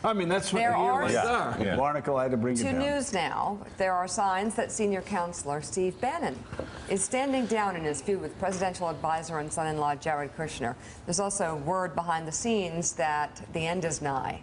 I mean, that's what There the are- heroes are. Yeah. Barnacle, I had to bring it To down. news now, there are signs that senior counselor Steve Bannon is standing down in his feud with presidential advisor and son-in-law Jared Kushner. There's also word behind the scenes that the end is nigh.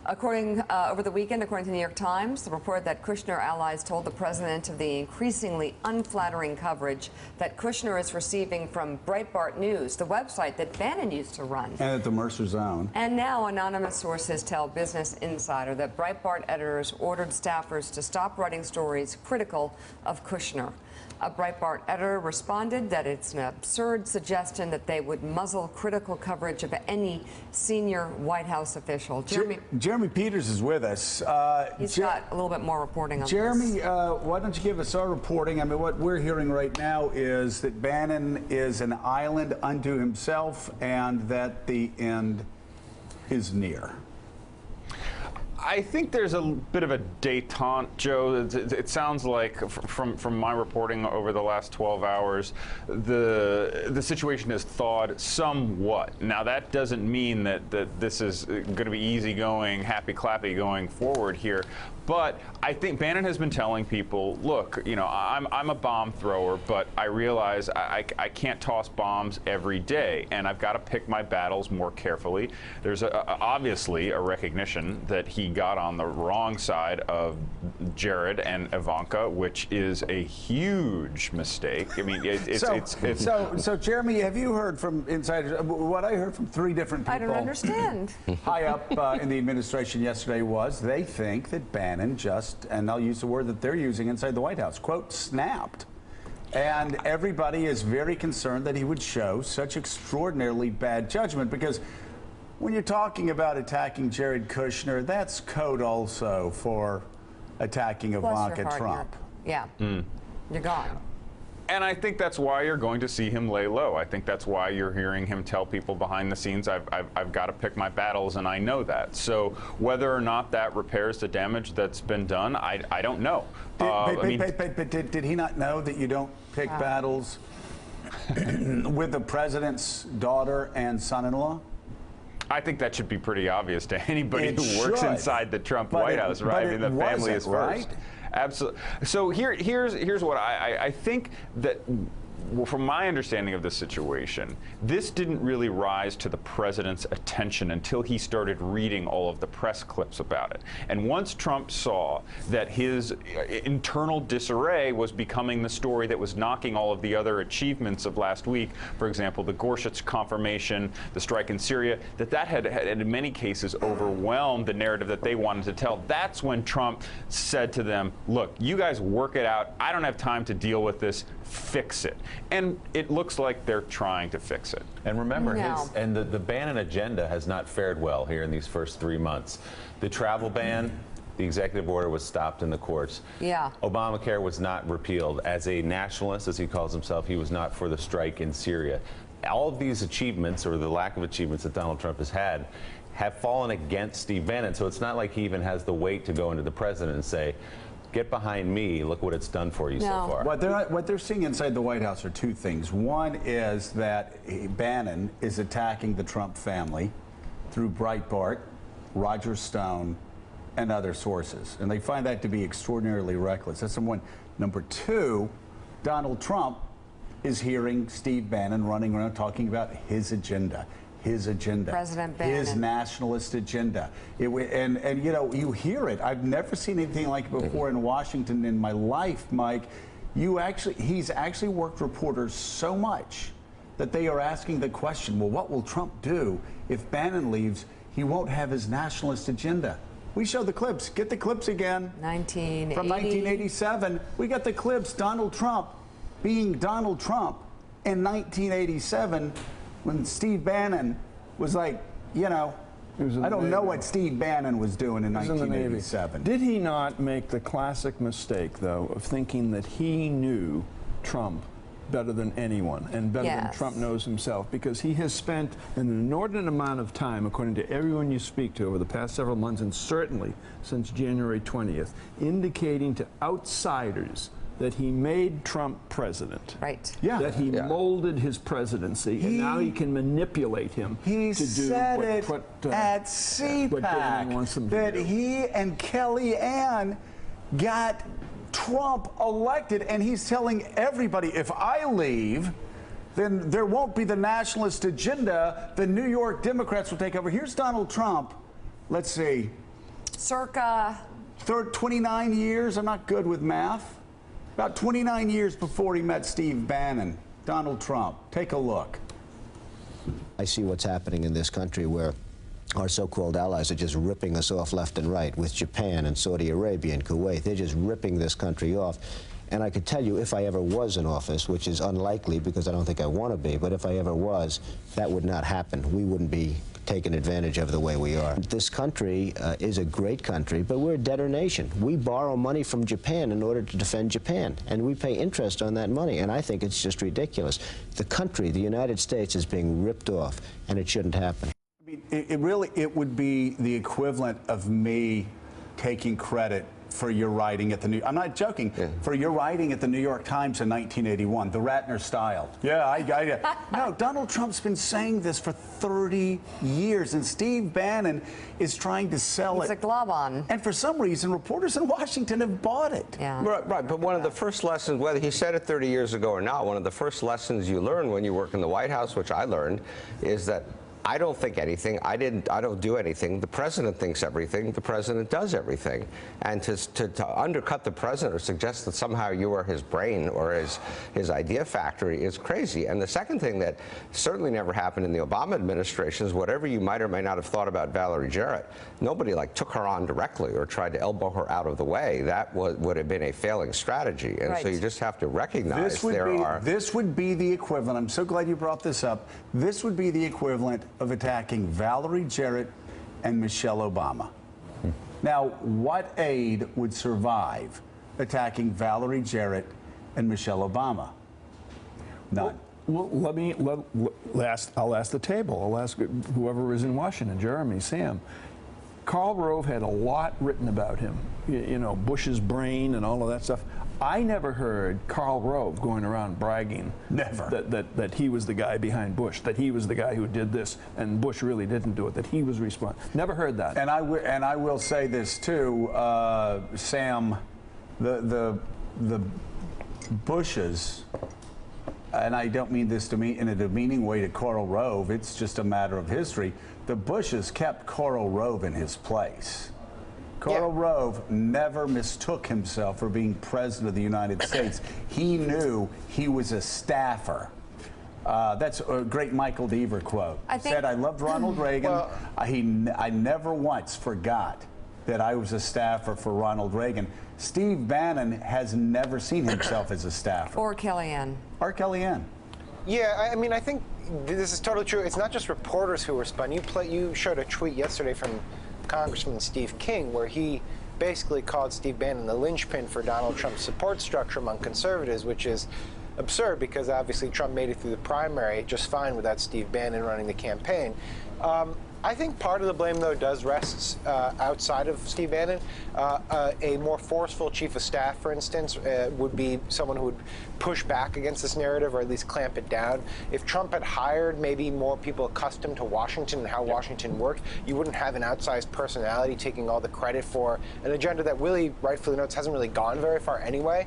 Over the weekend, according to the New York Times, the report that Kushner allies told the president of the increasingly unflattering coverage that Kushner is receiving from Breitbart News, the website that Bannon used to run. And at the Mercer Zone. And now anonymous sources tell Business Insider that Breitbart editors ordered staffers to stop writing stories critical of Kushner. A Breitbart editor responded that it's an absurd suggestion that they would muzzle critical coverage of any senior White House official. Jeremy Peters is with us. He's got a little bit more reporting on Jeremy, this. why don't you give us our reporting? I mean, what we're hearing right now is that Bannon is an island unto himself and that the end is near. I think there's a bit of a détente, Joe. It sounds like, from my reporting over the last 12 hours, the situation has thawed somewhat. Now, that doesn't mean that this is going to be easygoing, happy-clappy going forward here. But I think Bannon has been telling people, look, you know, I'm a bomb thrower, but I realize I can't toss bombs every day, and I've got to pick my battles more carefully. There's obviously a recognition that he got on the wrong side of Jared and Ivanka, which is a huge mistake. I mean, So, Jeremy, have you heard from insiders? What I heard from 3 different people. I don't understand. High up in the administration yesterday was they think that Bannon just, and I'll use the word that they're using inside the White House, quote, snapped. And everybody is very concerned that he would show such extraordinarily bad judgment, because when you're talking about attacking Jared Kushner, that's code also for attacking Ivanka Trump. Yeah, you're gone. And I think that's why you're going to see him lay low. I think that's why you're hearing him tell people behind the scenes, I've got to pick my battles, and I know that. So whether or not that repairs the damage that's been done, I don't know. Did he not know that you don't pick battles with the president's daughter and son-in-law? I think that should be pretty obvious to anybody who works inside the Trump White House, right? I mean, the family is first. Right? Absolutely. So here's what I think that. Well, from my understanding of the situation, this didn't really rise to the president's attention until he started reading all of the press clips about it. And once Trump saw that his internal disarray was becoming the story that was knocking all of the other achievements of last week, for example, the Gorsuch confirmation, the strike in Syria, that had in many cases overwhelmed the narrative that they wanted to tell, that's when Trump said to them, look, you guys work it out. I don't have time to deal with this. Fix it. And it looks like they're trying to fix it. And remember, the Bannon agenda has not fared well here in these first 3 months. The travel ban, the executive order was stopped in the courts. Yeah. Obamacare was not repealed. As a nationalist, as he calls himself, he was not for the strike in Syria. All of these achievements, or the lack of achievements that Donald Trump has had, have fallen against Steve Bannon. So it's not like he even has the weight to go into the president and say, get behind me, look what it's done for you so far. What they're seeing inside the White House are 2 things. One is that Bannon is attacking the Trump family through Breitbart, Roger Stone, and other sources. And they find that to be extraordinarily reckless. That's number 1. Number 2, Donald Trump is hearing Steve Bannon running around talking about his agenda. President Bannon. His nationalist agenda. And you know, you hear it. I've never seen anything like it before in Washington in my life, Mike. He's actually worked reporters so much that they are asking the question, well, what will Trump do if Bannon leaves? He won't have his nationalist agenda. We show the clips. Get the clips again. From 1987. We got the clips. Donald Trump being Donald Trump in 1987. When Steve Bannon was like, you know, I don't know what Steve Bannon was doing in 1987. Did he not make the classic mistake, though, of thinking that he knew Trump better than anyone and better than Trump knows himself? Because he has spent an inordinate amount of time, according to everyone you speak to over the past several months, and certainly since January 20th, indicating to outsiders that he made Trump president. Right. Yeah. That he molded his presidency, and now he can manipulate him He to do said what, it at what Bannon wants him CPAC to that do. he and Kellyanne got Trump elected, and he's telling everybody, if I leave, then there won't be the nationalist agenda. The New York Democrats will take over. Here's Donald Trump. Let's see. Circa 29 years. I'm not good with math. About 29 years before he met Steve Bannon. Donald Trump. Take a look. I see what's happening in this country where our so-called allies are just ripping us off left and right with Japan and Saudi Arabia and Kuwait. They're just ripping this country off. And I could tell you, if I ever was in office, which is unlikely because I don't think I want to be, but if I ever was, that would not happen. We wouldn't be taken advantage of the way we are. This country is a great country, but we're a debtor nation. We borrow money from Japan in order to defend Japan, and we pay interest on that money, and I think it's just ridiculous. The country, the United States, is being ripped off, and it shouldn't happen. I mean, it would be the equivalent of me taking credit for your writing at the I'm not joking, for your writing at the New York Times in 1981, the Ratner style. Yeah, no, Donald Trump's been saying this for 30 years, and Steve Bannon is trying to sell It's it. a glob on. And for some reason, reporters in Washington have bought it. Yeah. Right, but one of the first lessons, whether he said it 30 years ago or not, one of the first lessons you learn when you work in the White House, which I learned, is that I don't think anything. I don't do anything. The president thinks everything. The president does everything. And to undercut the president or suggest that somehow you are his brain or his idea factory is crazy. And the second thing that certainly never happened in the Obama administration is whatever you might or may not have thought about Valerie Jarrett, nobody took her on directly or tried to elbow her out of the way. That would have been a failing strategy. And so you just have to recognize This would be the equivalent. I'm so glad you brought this up. This would be the equivalent of attacking Valerie Jarrett and Michelle Obama. Now, what aide would survive attacking Valerie Jarrett and Michelle Obama? None. Well, I'll ask the table. I'll ask whoever is in Washington, Jeremy, Sam. Karl Rove had a lot written about him, you know, Bush's brain and all of that stuff. I never heard Karl Rove going around bragging that he was the guy behind Bush, that he was the guy who did this, and Bush really didn't do it, that he was responsible. Never heard that. And I will say this too, Sam, the Bushes, and I don't mean this to me in a demeaning way to Karl Rove, it's just a matter of history. The Bushes kept Karl Rove in his place. Karl Rove never mistook himself for being president of the United States. He knew he was a staffer. That's a great Michael Deaver quote. Said, I loved Ronald Reagan. I never once forgot that I was a staffer for Ronald Reagan. Steve Bannon has never seen himself as a staffer. Or Kellyanne. Or Kellyanne. Yeah, I mean, I think this is totally true. It's not just reporters who were spun. You showed a tweet yesterday from Congressman Steve King, where he basically called Steve Bannon the linchpin for Donald Trump's support structure among conservatives, which is absurd because obviously Trump made it through the primary just fine without Steve Bannon running the campaign. I think part of the blame, though, does rest outside of Steve Bannon. A more forceful chief of staff, for instance, would be someone who would push back against this narrative or at least clamp it down. If Trump had hired maybe more people accustomed to Washington and how Washington worked, you wouldn't have an outsized personality taking all the credit for an agenda that Willie rightfully notes hasn't really gone very far anyway.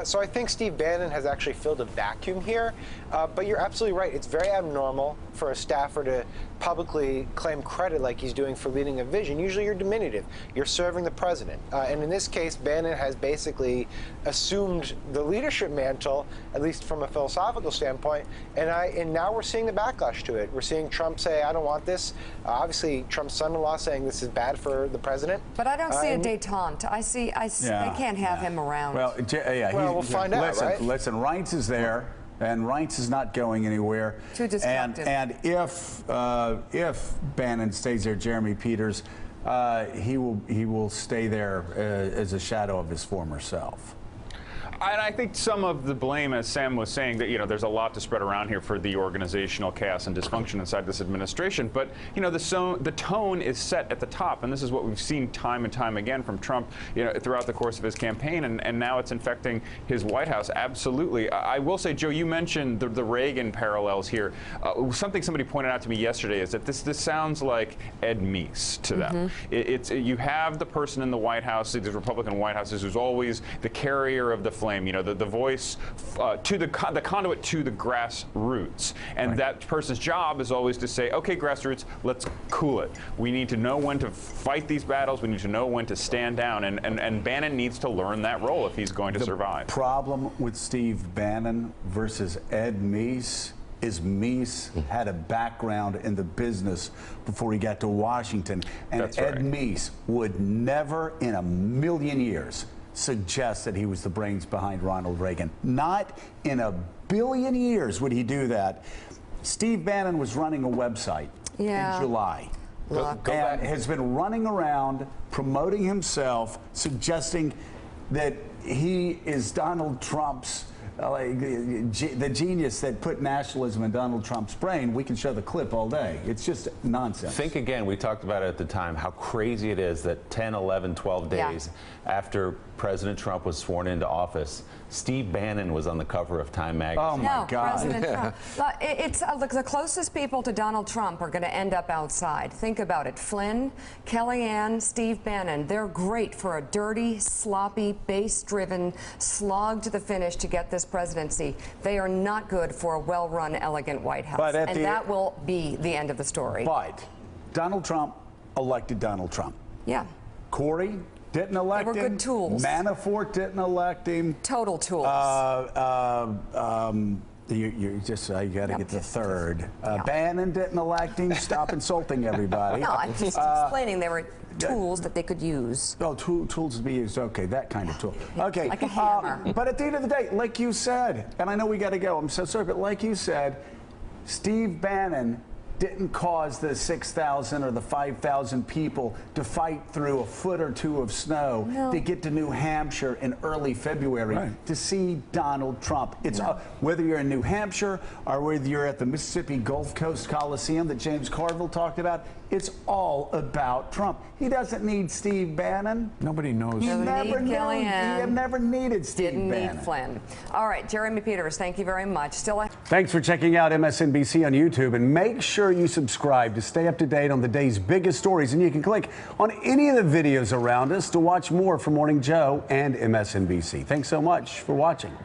So I think Steve Bannon has actually filled a vacuum here. But you're absolutely right. It's very abnormal for a staffer to publicly claim credit like he's doing for leading a vision. Usually you're diminutive. You're serving the president. And in this case, Bannon has basically assumed the leadership mantle, at least from a philosophical standpoint, and now we're seeing the backlash to it. We're seeing Trump say, I don't want this. Obviously, Trump's son-in-law saying this is bad for the president. But I don't see a détente. I can't have him around. Well, we'll find out, right? Listen, Reince is there. And Reince is not going anywhere. Too destructive. And if Bannon stays there, Jeremy Peters, he will stay there as a shadow of his former self. And I think some of the blame, as Sam was saying, that there's a lot to spread around here for the organizational chaos and dysfunction inside this administration. But the tone is set at the top, and this is what we've seen time and time again from Trump, throughout the course of his campaign, and now it's infecting his White House. Absolutely. I will say, Joe, you mentioned the Reagan parallels here. Something somebody pointed out to me yesterday is that this sounds like Ed Meese to them. You have the person in the White House, the Republican White House, who's always the carrier of the flame, the voice to the conduit to the grassroots. And that person's job is always to say, okay, grassroots, let's cool it. We need to know when to fight these battles. We need to know when to stand down. And Bannon needs to learn that role if he's going to survive. The problem with Steve Bannon versus Ed Meese is Meese had a background in the business before he got to Washington. And That's Ed right. Meese would never in a million years suggest that he was the brains behind Ronald Reagan. Not in a billion years would he do that. Steve Bannon was running a website in July. And has been running around promoting himself, suggesting that he is Donald Trump's the genius that put nationalism in Donald Trump's brain. We can show the clip all day. It's just nonsense. Think again, we talked about it at the time, how crazy it is that 10, 11, 12 days after President Trump was sworn into office, Steve Bannon was on the cover of Time magazine. Oh my God. President Trump. Look, the closest people to Donald Trump are going to end up outside. Think about it. Flynn, Kellyanne, Steve Bannon. They're great for a dirty, sloppy, base-driven slog to the finish to get this presidency. They are not good for a well-run, elegant White House. And that will be the end of the story. But Donald Trump elected Donald Trump. Yeah. Corey didn't elect him. They were good tools. Manafort didn't elect him. Total tools. You got to get the third. Bannon didn't elect him. Stop insulting everybody. No, I'm just explaining they were tools that they could use. Oh, tools to be used. Okay, that kind of tool. Okay. Like a hammer. But at the end of the day, like you said, and I know we got to go. I'm so sorry, but like you said, Steve Bannon didn't cause the 6,000 or the 5,000 people to fight through a foot or two of snow to get to New Hampshire in early February to see Donald Trump. It's whether you're in New Hampshire or whether you're at the Mississippi Gulf Coast Coliseum that James Carville talked about, it's all about Trump. He doesn't need Steve Bannon. Nobody knows. He never needed Steve Bannon. Didn't need Flynn. All right, Jeremy Peters, thank you very much. Thanks for checking out MSNBC on YouTube, and make sure you subscribe to stay up to date on the day's biggest stories. And you can click on any of the videos around us to watch more from Morning Joe and MSNBC. Thanks so much for watching.